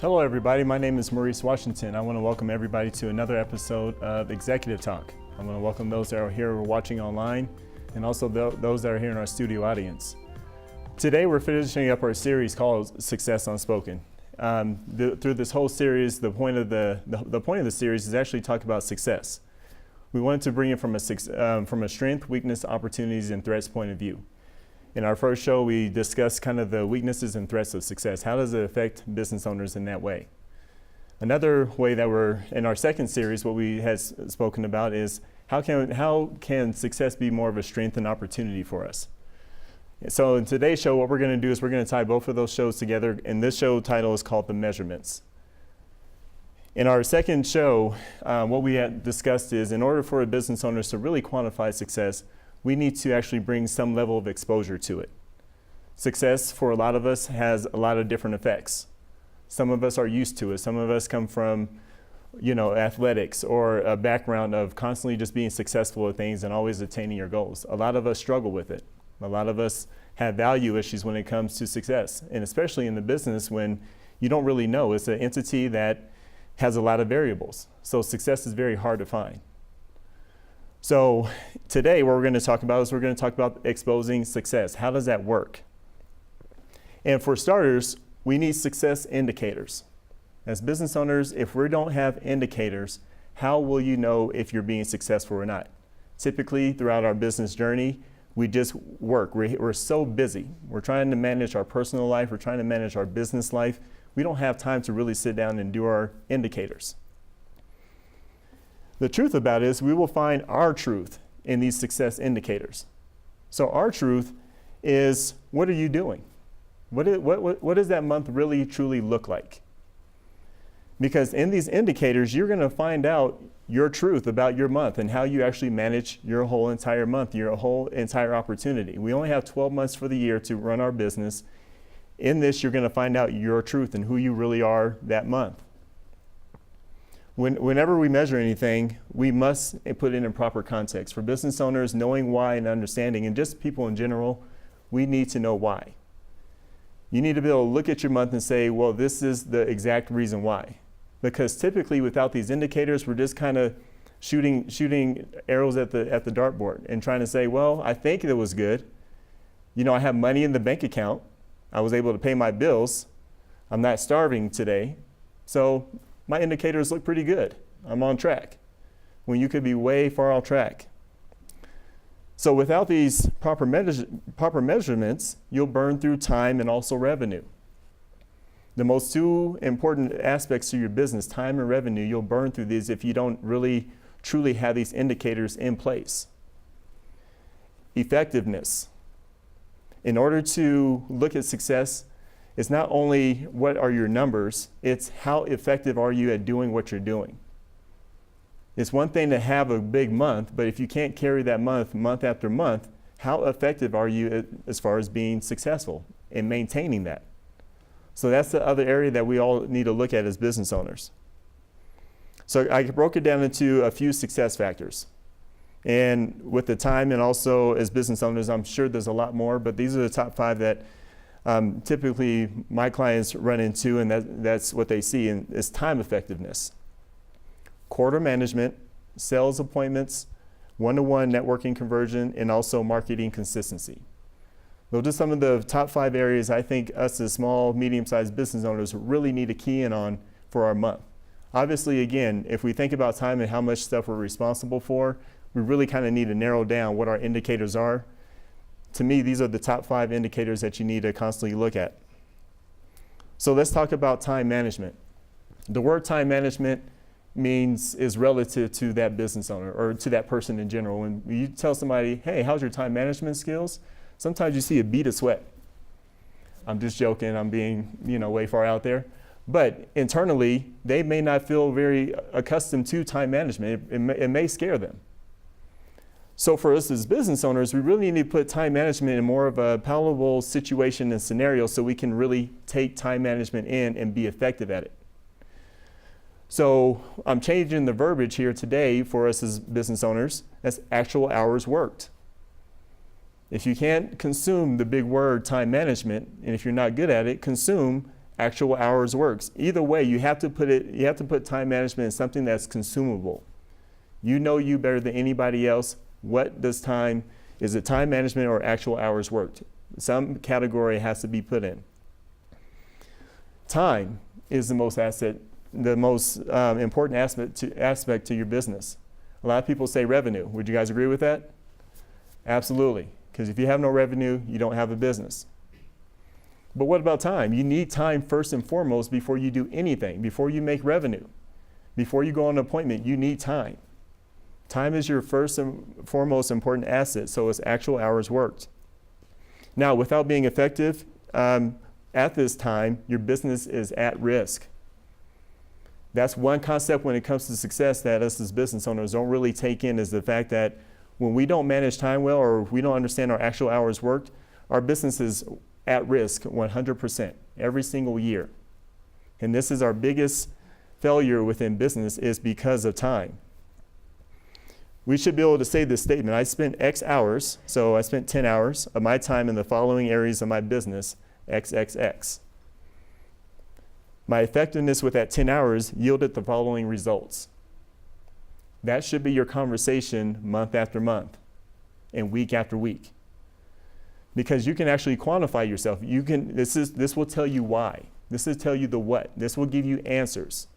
Hello everybody, my name is Maurice Washington. I want to welcome everybody to another episode of Executive Talk. I want to welcome those that are here watching online and also those that are here in our studio audience. Today we're finishing up our series called Success Unspoken. Through this whole series, the point of the series is actually talk about success. We wanted to bring it from a strength, weakness, opportunities, and threats point of view. In our first show, we discussed kind of the weaknesses and threats of success. How does it affect business owners in that way? Another way that we're, in our second series, what we had spoken about is how can success be more of a strength and opportunity for us? So in today's show, what we're going to do is we're going to tie both of those shows together, and this show title is called The Measurements. In our second show, what we had discussed is in order for a business owner to really quantify success, we need to actually bring some level of exposure to it. Success for a lot of us has a lot of different effects. Some of us are used to it. Some of us come from, athletics or a background of constantly just being successful at things and always attaining your goals. A lot of us struggle with it. A lot of us have value issues when it comes to success, and especially in the business when you don't really know. It's an entity that has a lot of variables. So success is very hard to find. So today what we're going to talk about is we're going to talk about exposing success. How does that work? And for starters, we need success indicators. As business owners, if we don't have indicators, how will you know if you're being successful or not? Typically, throughout our business journey, we just work. We're so busy. We're trying to manage our personal life. We're trying to manage our business life. We don't have time to really sit down and do our indicators. The truth about it is we will find our truth in these success indicators. So our truth is, what are you doing? What does that month really truly look like? Because in these indicators, you're going to find out your truth about your month and how you actually manage your whole entire month, your whole entire opportunity. We only have 12 months for the year to run our business. In this, you're going to find out your truth and who you really are that month. Whenever we measure anything, we must put it in proper context. For business owners, knowing why and understanding, and just people in general, we need to know why. You need to be able to look at your month and say, well, this is the exact reason why. Because typically without these indicators, we're just kind of shooting arrows at the dartboard and trying to say, well, I think it was good. I have money in the bank account. I was able to pay my bills. I'm not starving today. So my indicators look pretty good. I'm on track. When you could be way far off track. So without these proper measurements, you'll burn through time and also revenue. The most two important aspects to your business, time and revenue, you'll burn through these if you don't really truly have these indicators in place. Effectiveness. In order to look at success, it's not only what are your numbers, it's how effective are you at doing what you're doing. It's one thing to have a big month, but if you can't carry that month after month, how effective are you as far as being successful and maintaining that? So that's the other area that we all need to look at as business owners. So I broke it down into a few success factors. And with the time and also as business owners, I'm sure there's a lot more, but these are the top 5 that typically my clients run into, and that's what they see, and it's time effectiveness. Quarter management, sales appointments, one-to-one networking conversion, and also marketing consistency. Those are some of the top 5 areas I think us as small, medium-sized business owners really need to key in on for our month. Obviously, again, if we think about time and how much stuff we're responsible for, we really kind of need to narrow down what our indicators are. To me, these are the top 5 indicators that you need to constantly look at. So let's talk about time management. The word time management is relative to that business owner or to that person in general. When you tell somebody, hey, how's your time management skills? Sometimes you see a bead of sweat. I'm just joking, I'm being, way far out there. But internally, they may not feel very accustomed to time management. It may scare them. So for us as business owners, we really need to put time management in more of a palatable situation and scenario so we can really take time management in and be effective at it. So I'm changing the verbiage here today for us as business owners as actual hours worked. If you can't consume the big word time management, and if you're not good at it, consume actual hours worked. Either way, you have to put time management in something that's consumable. You know you better than anybody else. What does time, is it time management or actual hours worked? Some category has to be put in. Time is the most important aspect to your business. A lot of people say revenue. Would you guys agree with that? Absolutely. Because if you have no revenue, you don't have a business. But what about time? You need time first and foremost before you do anything, before you make revenue. Before you go on an appointment, you need time. Time is your first and foremost important asset, so it's actual hours worked. Now, without being effective at this time, your business is at risk. That's one concept when it comes to success that us as business owners don't really take in, is the fact that when we don't manage time well, or if we don't understand our actual hours worked, our business is at risk 100% every single year. And this is our biggest failure within business, is because of time. We should be able to say this statement: I spent X hours, so I spent 10 hours of my time in the following areas of my business, XXX. My effectiveness with that 10 hours yielded the following results. That should be your conversation month after month and week after week. Because you can actually quantify yourself. This will tell you why. This will tell you the what. This will give you answers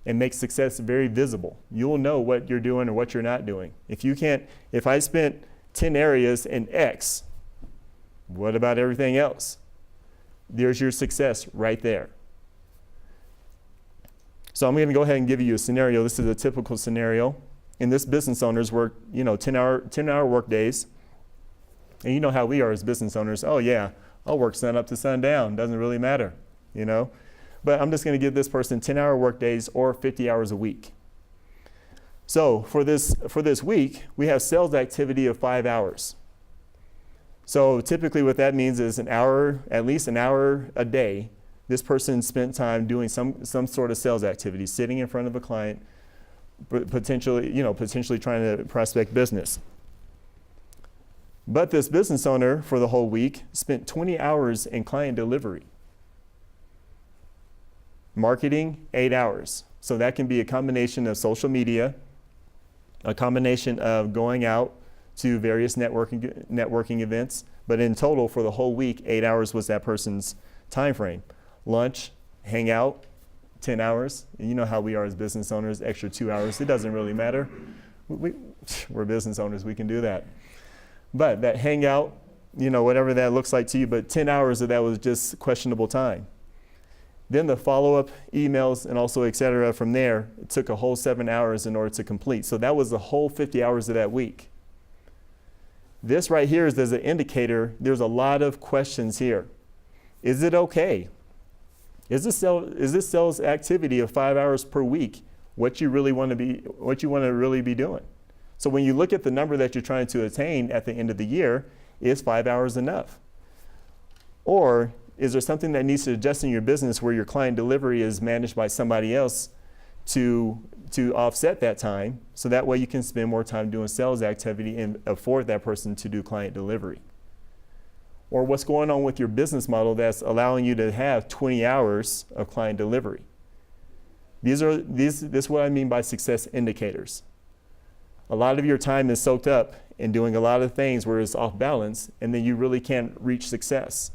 and make success very visible. You'll know what you're doing or what you're not doing. If I spent 10 areas in X, what about everything else? There's your success right there. So I'm going to go ahead and give you a scenario. This is a typical scenario. And this business owners work, 10-hour work days. And you know how we are as business owners. Oh yeah, I'll work sun up to sundown. Doesn't really matter, But I'm just going to give this person 10-hour work days or 50 hours a week. So for this week, we have sales activity of 5 hours. So typically what that means is at least an hour a day, this person spent time doing some sort of sales activity, sitting in front of a client, potentially trying to prospect business. But this business owner for the whole week spent 20 hours in client delivery. Marketing, 8 hours. So that can be a combination of social media, a combination of going out to various networking events, but in total for the whole week, 8 hours was that person's time frame. Lunch, hang out, 10 hours. And you know how we are as business owners, extra 2 hours. It doesn't really matter. We're business owners, we can do that. But that hangout, whatever that looks like to you, but 10 hours of that was just questionable time. Then the follow-up emails and also et cetera from there, it took a whole 7 hours in order to complete. So that was the whole 50 hours of that week. This right here is as an indicator, there's a lot of questions here. Is it okay? Is this sales activity of 5 hours per week what you want to really be doing? So when you look at the number that you're trying to attain at the end of the year, is 5 hours enough? Or is there something that needs to adjust in your business where your client delivery is managed by somebody else to offset that time, so that way you can spend more time doing sales activity and afford that person to do client delivery? Or what's going on with your business model that's allowing you to have 20 hours of client delivery? This is what I mean by success indicators. A lot of your time is soaked up in doing a lot of things where it's off balance, and then you really can't reach success.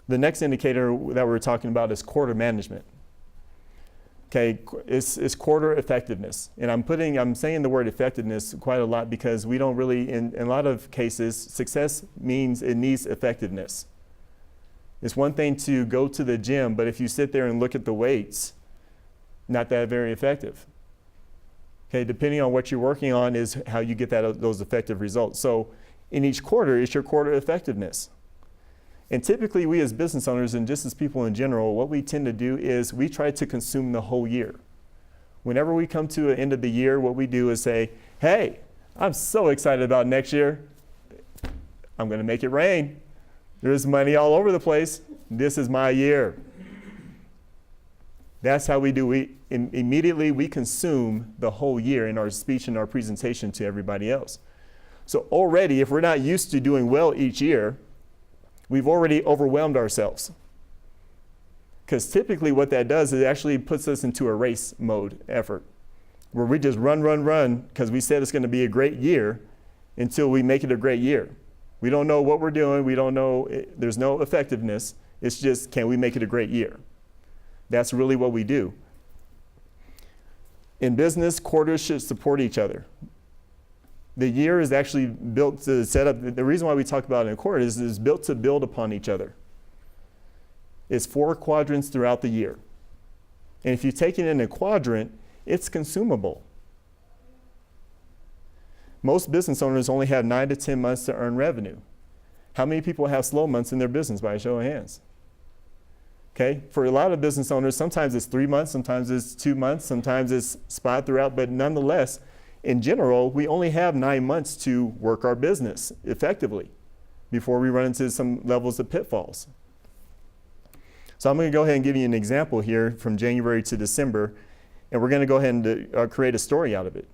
The next indicator that we're talking about is quarter management. Okay, it's quarter effectiveness. And I'm saying the word effectiveness quite a lot because we don't really, in a lot of cases, success means it needs effectiveness. It's one thing to go to the gym, but if you sit there and look at the weights, not that very effective. Okay, depending on what you're working on is how you get those effective results. So in each quarter, it's your quarter effectiveness. And typically we as business owners and just as people in general, what we tend to do is we try to consume the whole year. Whenever we come to an end of the year, what we do is say, hey, I'm so excited about next year. I'm going to make it rain. There's money all over the place. This is my year. That's how we do. Immediately we consume the whole year in our speech and our presentation to everybody else. So already, if we're not used to doing well each year, we've already overwhelmed ourselves. Because typically what that does is it actually puts us into a race mode effort where we just run because we said it's going to be a great year until we make it a great year. We don't know what we're doing. We don't know. There's no effectiveness. It's just, can we make it a great year? That's really what we do. In business, quarters should support each other. The year is actually built to set up, the reason why we talk about it in a quarter is built to build upon each other. It's 4 quadrants throughout the year. And if you take it in a quadrant, it's consumable. Most business owners only have 9 to 10 months to earn revenue. How many people have slow months in their business by a show of hands? Okay, for a lot of business owners, sometimes it's 3 months, sometimes it's 2 months, sometimes it's spot throughout, but nonetheless, in general, we only have 9 months to work our business effectively before we run into some levels of pitfalls. So I'm going to go ahead and give you an example here from January to December, and we're going to go ahead and create a story out of it.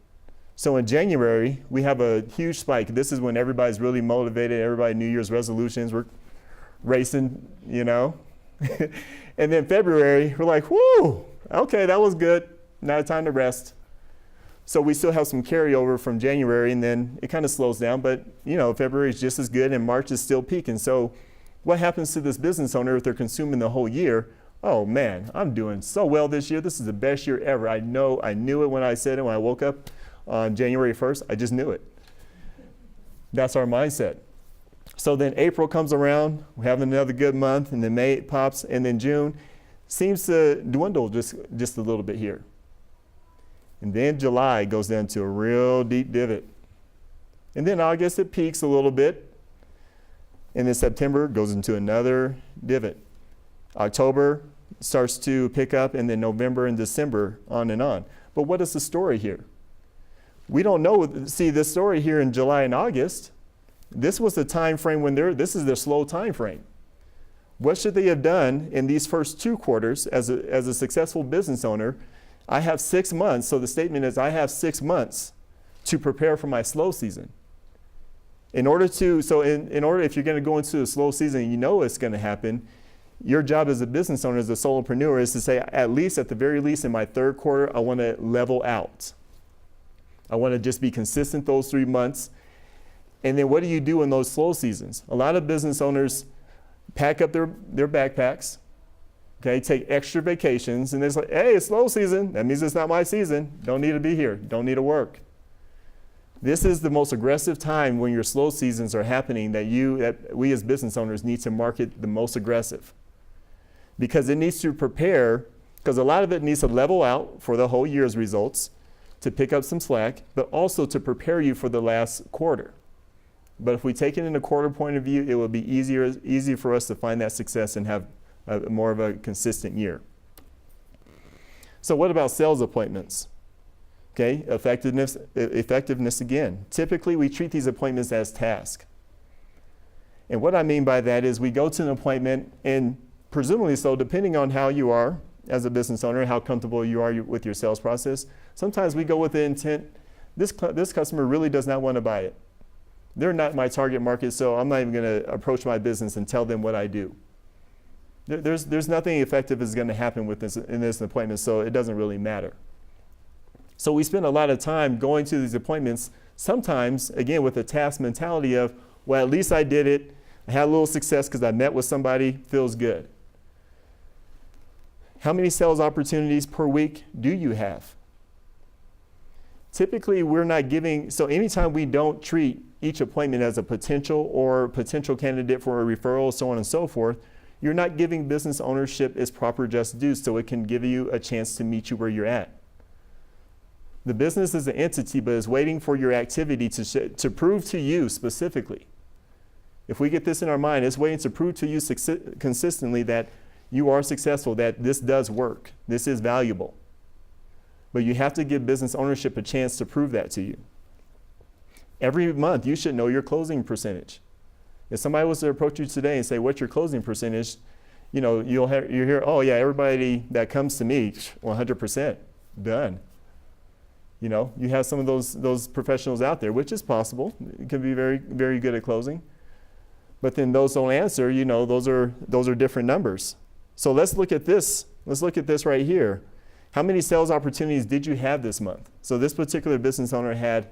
So in January, we have a huge spike. This is when everybody's really motivated, everybody New Year's resolutions, we're racing, you know. And then February, we're like, whoo, okay, that was good. Now time to rest. So we still have some carryover from January, and then it kind of slows down, but you know, February is just as good and March is still peaking. So what happens to this business owner if they're consuming the whole year? Oh man, I'm doing so well this year. This is the best year ever. I knew it when I said it, when I woke up on January 1st, I just knew it. That's our mindset. So then April comes around, we have another good month, and then May pops, and then June seems to dwindle just a little bit here. And then July goes down to a real deep divot. And then August, it peaks a little bit. And then September goes into another divot. October starts to pick up, and then November and December, on and on. But what is the story here? We don't know. See, this story here in July and August, this was the time frame when this is their slow time frame. What should they have done in these first 2 quarters as a successful business owner? I have 6 months, so the statement is I have 6 months to prepare for my slow season. In order, if you're going to go into a slow season, you know it's going to happen. Your job as a business owner, as a solopreneur, is to say, at the very least in my 3rd quarter, I want to level out. I want to just be consistent those 3 months. And then what do you do in those slow seasons? A lot of business owners pack up their backpacks, okay, take extra vacations, and it's like, hey, it's slow season. That means it's not my season. Don't need to be here. Don't need to work. This is the most aggressive time when your slow seasons are happening that we as business owners need to market the most aggressive. Because it needs to prepare, because a lot of it needs to level out for the whole year's results, to pick up some slack, but also to prepare you for the last quarter. But if we take it in a quarter point of view, it will be easier for us to find that success and have more of a consistent year. So what about sales appointments? Okay, effectiveness again. Typically, we treat these appointments as tasks. And what I mean by that is we go to an appointment, and presumably so, depending on how you are as a business owner, how comfortable you are with your sales process, sometimes we go with the intent, this customer really does not want to buy it. They're not my target market, so I'm not even going to approach my business and tell them what I do. There's nothing effective that's going to happen in this appointment, so it doesn't really matter. So we spend a lot of time going to these appointments, sometimes, again, with a task mentality of, well, at least I did it. I had a little success because I met with somebody, feels good. How many sales opportunities per week do you have? Typically, we're not giving, so anytime we don't treat each appointment as a potential candidate for a referral, so on and so forth, you're not giving business ownership its proper just due, so it can give you a chance to meet you where you're at. The business is an entity, but is waiting for your activity to prove to you specifically. If we get this in our mind, it's waiting to prove to you consistently that you are successful, that this does work, this is valuable. But you have to give business ownership a chance to prove that to you. Every month, you should know your closing percentage. If somebody was to approach you today and say, what's your closing percentage? You know, you hear, oh yeah, everybody that comes to me, 100%, done. You know, you have some of those professionals out there, which is possible. It can be very, very good at closing. But then those don't answer, those are different numbers. So let's look at this. Let's look at this right here. How many sales opportunities did you have this month? So this particular business owner had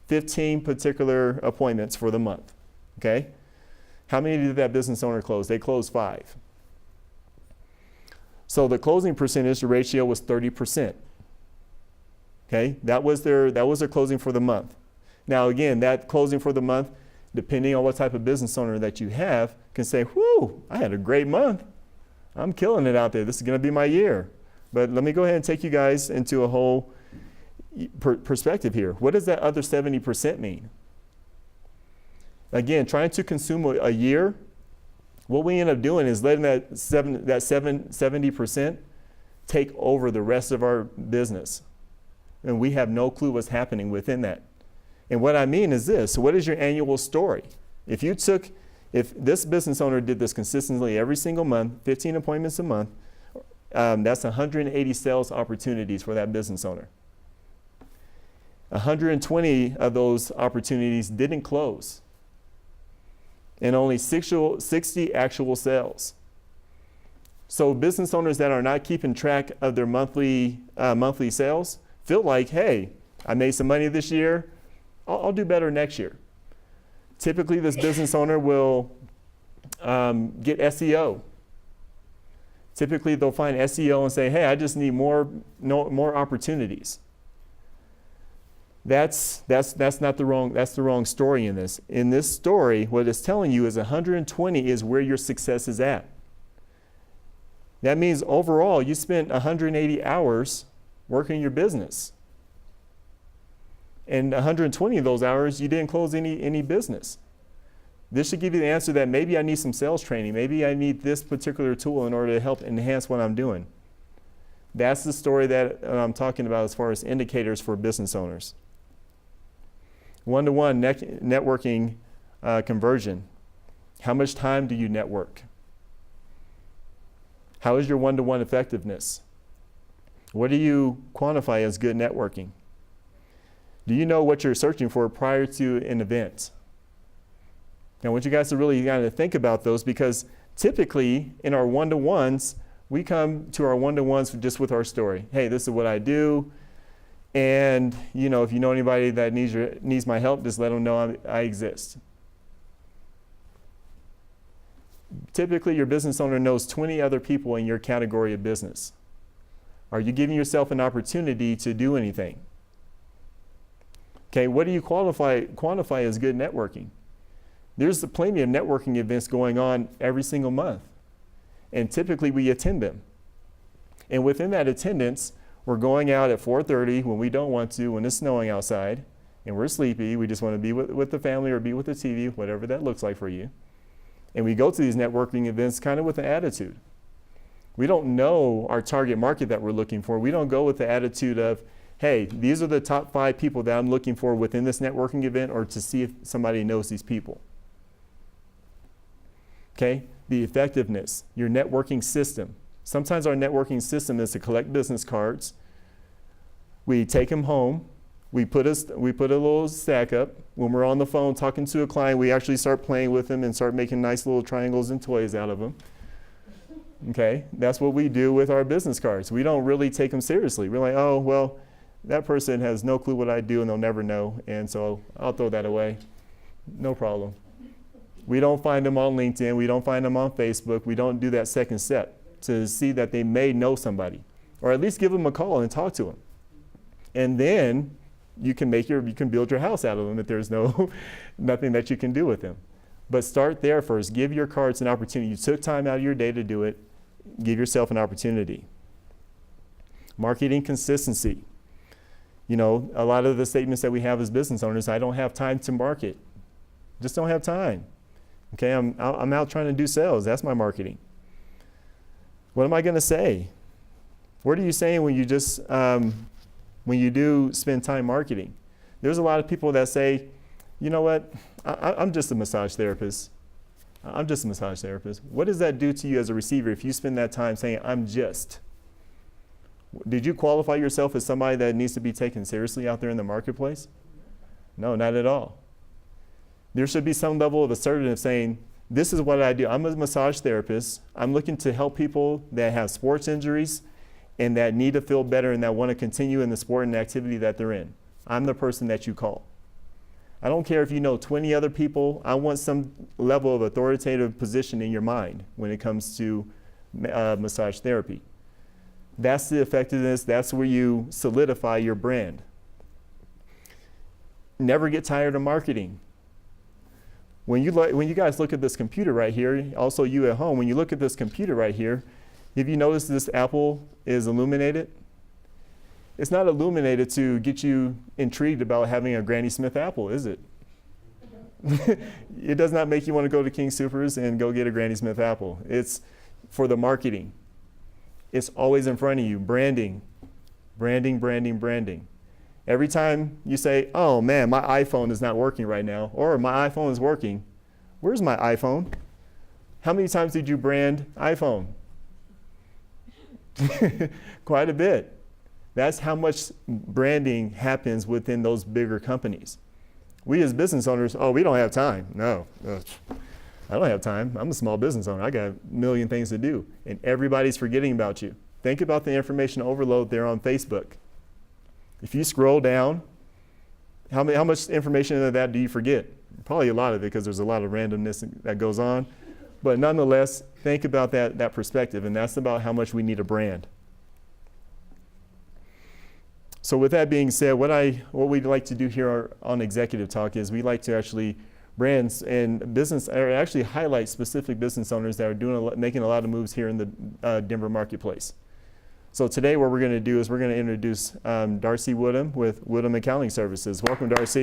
15 particular appointments for the month, okay? How many did that business owner close? They closed 5. So the closing percentage, the ratio was 30%. Okay, that was their closing for the month. Now again, that closing for the month, depending on what type of business owner that you have, can say, whoo, I had a great month. I'm killing it out there. This is going to be my year. But let me go ahead and take you guys into a whole perspective here. What does that other 70% mean? Again, trying to consume a year, what we end up doing is letting that 70% take over the rest of our business. And we have no clue what's happening within that. And what I mean is this: what is your annual story? If this business owner did this consistently every single month, 15 appointments a month, that's 180 sales opportunities for that business owner. 120 of those opportunities didn't close, and only 60 actual sales. So business owners that are not keeping track of their monthly sales feel like, hey, I made some money this year, I'll do better next year. Typically, this business owner will get SEO. Typically, they'll find SEO and say, hey, I just need more opportunities. That's not the wrong story in this. In this story, what it's telling you is 120 is where your success is at. That means overall, you spent 180 hours working your business. And 120 of those hours, you didn't close any business. This should give you the answer that maybe I need some sales training. Maybe I need this particular tool in order to help enhance what I'm doing. That's the story that I'm talking about as far as indicators for business owners. One-to-one networking conversion. How much time do you network? How is your one-to-one effectiveness? What do you quantify as good networking? Do you know what you're searching for prior to an event? I want you guys to really kind of think about those, because typically in our one-to-ones, we come to our one-to-ones just with our story. Hey, this is what I do. And if you know anybody that needs my help, just let them know I exist. Typically, your business owner knows 20 other people in your category of business. Are you giving yourself an opportunity to do anything? Okay, what do you quantify as good networking? There's plenty of networking events going on every single month, and typically we attend them. And within that attendance, we're going out at 4:30 when we don't want to, when it's snowing outside, and we're sleepy. We just want to be with the family or be with the TV, whatever that looks like for you. And we go to these networking events kind of with an attitude. We don't know our target market that we're looking for. We don't go with the attitude of, hey, these are the top 5 people that I'm looking for within this networking event, or to see if somebody knows these people. Okay, the effectiveness, your networking system. Sometimes our networking system is to collect business cards. We take them home. We put a little stack up. When we're on the phone talking to a client, we actually start playing with them and start making nice little triangles and toys out of them. Okay, that's what we do with our business cards. We don't really take them seriously. We're like, oh, well, that person has no clue what I do and they'll never know, and so I'll throw that away. No problem. We don't find them on LinkedIn. We don't find them on Facebook. We don't do that second step to see that they may know somebody, or at least give them a call and talk to them. And then you can build your house out of them if there's nothing that you can do with them. But start there first. Give your cards an opportunity. You took time out of your day to do it. Give yourself an opportunity. Marketing consistency. A lot of the statements that we have as business owners, I don't have time to market. Just don't have time. Okay, I'm out trying to do sales. That's my marketing. What am I going to say? What are you saying when you just when you do spend time marketing? There's a lot of people that say, you know what, I'm just a massage therapist. I'm just a massage therapist. What does that do to you as a receiver if you spend that time saying, I'm just? Did you qualify yourself as somebody that needs to be taken seriously out there in the marketplace? No, not at all. There should be some level of assertiveness saying, This is what I do. I'm a massage therapist. I'm looking to help people that have sports injuries and that need to feel better and that want to continue in the sport and activity that they're in. I'm the person that you call. I don't care if you know 20 other people. I want some level of authoritative position in your mind when it comes to massage therapy. That's the effectiveness. That's where you solidify your brand. Never get tired of marketing. When you guys look at this computer right here, also you at home, when you look at this computer right here, have you noticed this apple is illuminated? It's not illuminated to get you intrigued about having a Granny Smith apple, is it? It does not make you want to go to King Soopers and go get a Granny Smith apple. It's for the marketing. It's always in front of you. Branding, branding, branding, branding. Every time you say, oh man, my iPhone is not working right now, or my iPhone is working. Where's my iPhone? How many times did you brand iPhone? Quite a bit. That's how much branding happens within those bigger companies. We as business owners, oh, we don't have time. No, I don't have time. I'm a small business owner. I got a million things to do. And everybody's forgetting about you. Think about the information overload there on Facebook. If you scroll down, how much information of that do you forget? Probably a lot of it because there's a lot of randomness that goes on. But nonetheless, think about that perspective, and that's about how much we need a brand. So with that being said, what we'd like to do here on Executive Talk is we like to actually brands and business, or actually highlight specific business owners that are making a lot of moves here in the Denver marketplace. So today what we're going to do is we're going to introduce Darcy Woodham with Woodham Accounting Services. Welcome, Darcy.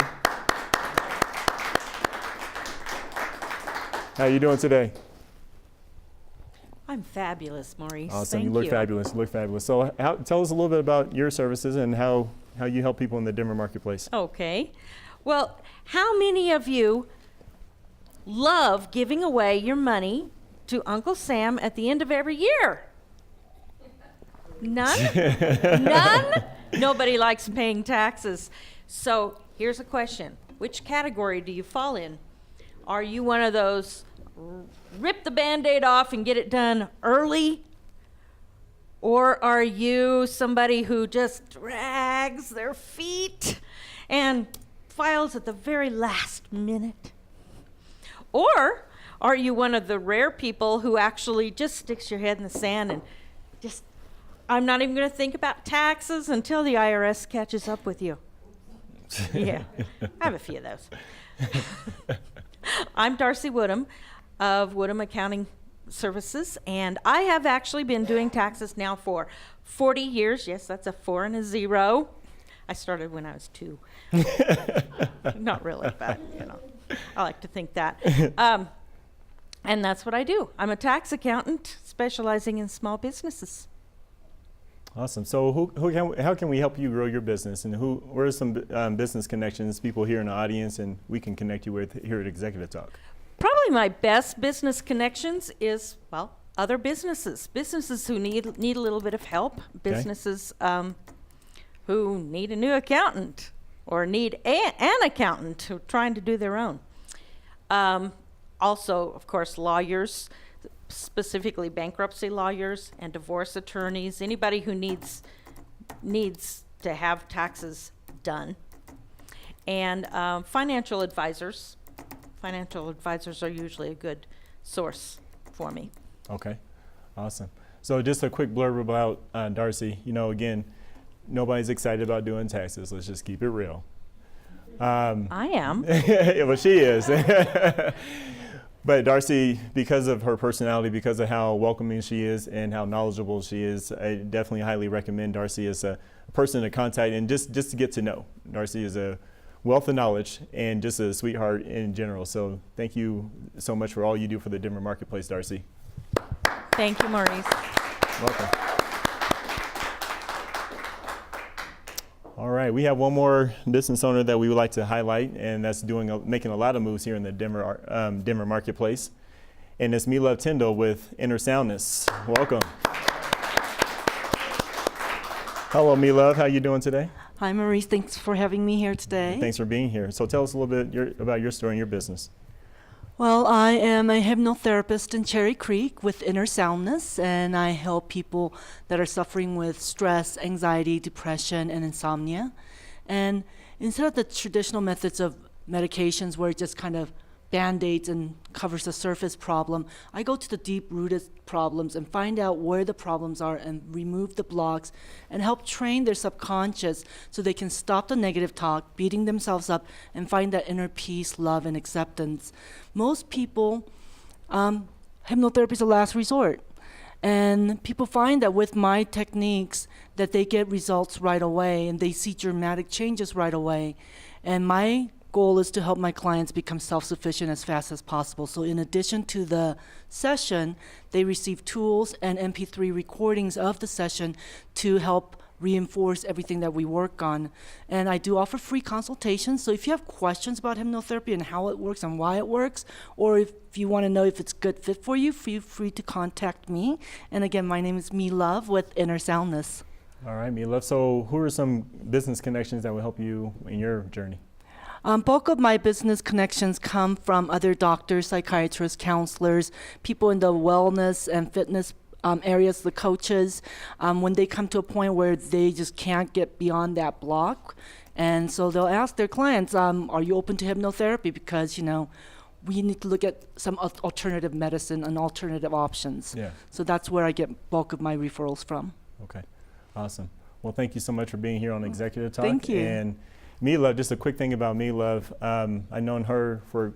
How are you doing today? I'm fabulous, Maurice. Awesome. Thank You look fabulous. You look fabulous. So tell us a little bit about your services and how you help people in the Denver marketplace. Okay. Well, how many of you love giving away your money to Uncle Sam at the end of every year? None? None? Nobody likes paying taxes. So here's a question. Which category do you fall in? Are you one of those rip the Band-Aid off and get it done early? Or are you somebody who just drags their feet and files at the very last minute? Or are you one of the rare people who actually just sticks your head in the sand and just, I'm not even going to think about taxes until the IRS catches up with you? Yeah, I have a few of those. I'm Darcy Woodham of Woodham Accounting Services, and I have actually been doing taxes now for 40 years. Yes, that's a 4 and a 0. I started when I was 2. Not really, but I like to think that. And that's what I do. I'm a tax accountant specializing in small businesses. Awesome. So how can we help you grow your business, and where are some business connections people here in the audience and we can connect you with here at Executive Talk? Probably my best business connections is, well, other businesses who need a little bit of help, businesses who need a new accountant or need an accountant who are trying to do their own. Also, of course, lawyers, specifically bankruptcy lawyers and divorce attorneys, anybody who needs to have taxes done. And financial advisors. Financial advisors are usually a good source for me. Okay, awesome. So just a quick blurb about Darcy. Again, nobody's excited about doing taxes. Let's just keep it real. I am. Well, she is. But Darcy, because of her personality, because of how welcoming she is and how knowledgeable she is, I definitely highly recommend Darcy as a person to contact and just to get to know. Darcy is a wealth of knowledge and just a sweetheart in general. So thank you so much for all you do for the Denver marketplace, Darcy. Thank you, Maurice. Welcome. All right, we have one more business owner that we would like to highlight, and that's making a lot of moves here in the Denver marketplace. And it's Melove Tindall with Soundness. Welcome. Hello, Melove. How you doing today? Hi, Maurice. Thanks for having me here today. Thanks for being here. So tell us a little bit about your story and your business. Well, I am a hypnotherapist in Cherry Creek with Inner Soundness, and I help people that are suffering with stress, anxiety, depression, and insomnia. And instead of the traditional methods of medications where it just kind of band-aids and covers the surface problem, I go to the deep-rooted problems and find out where the problems are and remove the blocks and help train their subconscious so they can stop the negative talk, beating themselves up, and find that inner peace, love, and acceptance. Most people, hypnotherapy is a last resort. And people find that with my techniques that they get results right away and they see dramatic changes right away. And my goal is to help my clients become self-sufficient as fast as possible. So in addition to the session, they receive tools and MP3 recordings of the session to help reinforce everything that we work on. And I do offer free consultations. So if you have questions about hypnotherapy and how it works and why it works, or if you want to know if it's a good fit for you, feel free to contact me. And again, my name is Melove with Inner Soundness. All right, Melove. So who are some business connections that will help you in your journey? Bulk of my business connections come from other doctors, psychiatrists, counselors, people in the wellness and fitness areas, the coaches, when they come to a point where they just can't get beyond that block. And so they'll ask their clients, are you open to hypnotherapy? Because, we need to look at some alternative medicine and alternative options. Yeah. So that's where I get bulk of my referrals from. Okay, awesome. Well, thank you so much for being here on Executive Talk. Thank you. And Melove, just a quick thing about Melove. I've known her for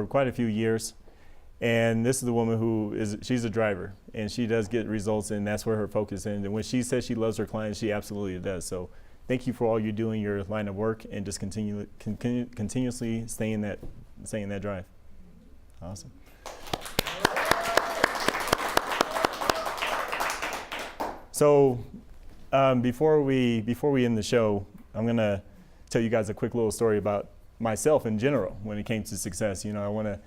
quite a few years, and this is the woman she's a driver, and she does get results, and that's where her focus is. And when she says she loves her clients, she absolutely does. So thank you for all you do in your line of work, and just continuously stay in that drive. Awesome. So before we end the show, I'm gonna tell you guys a quick little story about myself in general when it came to success. I want to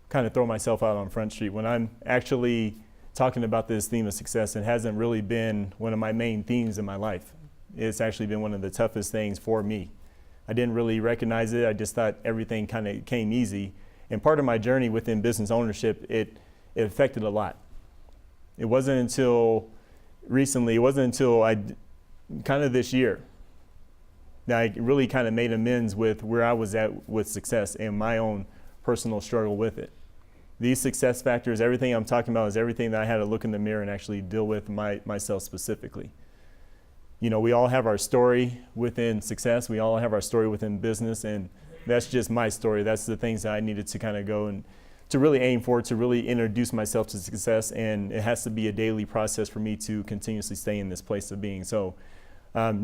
kind of throw myself out on Front Street. When I'm actually talking about this theme of success, it hasn't really been one of my main themes in my life. It's actually been one of the toughest things for me. I didn't really recognize it. I just thought everything kind of came easy. And part of my journey within business ownership, it affected a lot. It wasn't until recently, kind of this year, that I really kind of made amends with where I was at with success and my own personal struggle with it. These success factors, everything I'm talking about is everything that I had to look in the mirror and actually deal with myself specifically. We all have our story within success. We all have our story within business, and that's just my story. That's the things that I needed to kind of go and to really aim for, to really introduce myself to success, and it has to be a daily process for me to continuously stay in this place of being. So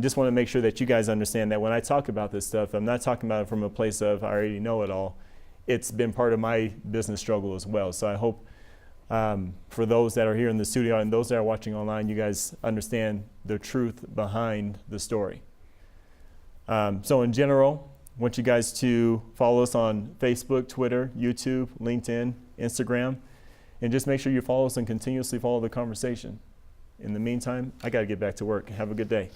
just want to make sure that you guys understand that when I talk about this stuff, I'm not talking about it from a place of I already know it all. It's been part of my business struggle as well. So I hope for those that are here in the studio and those that are watching online, you guys understand the truth behind the story. So in general, I want you guys to follow us on Facebook, Twitter, YouTube, LinkedIn, Instagram, and just make sure you follow us and continuously follow the conversation. In the meantime, I got to get back to work. Have a good day.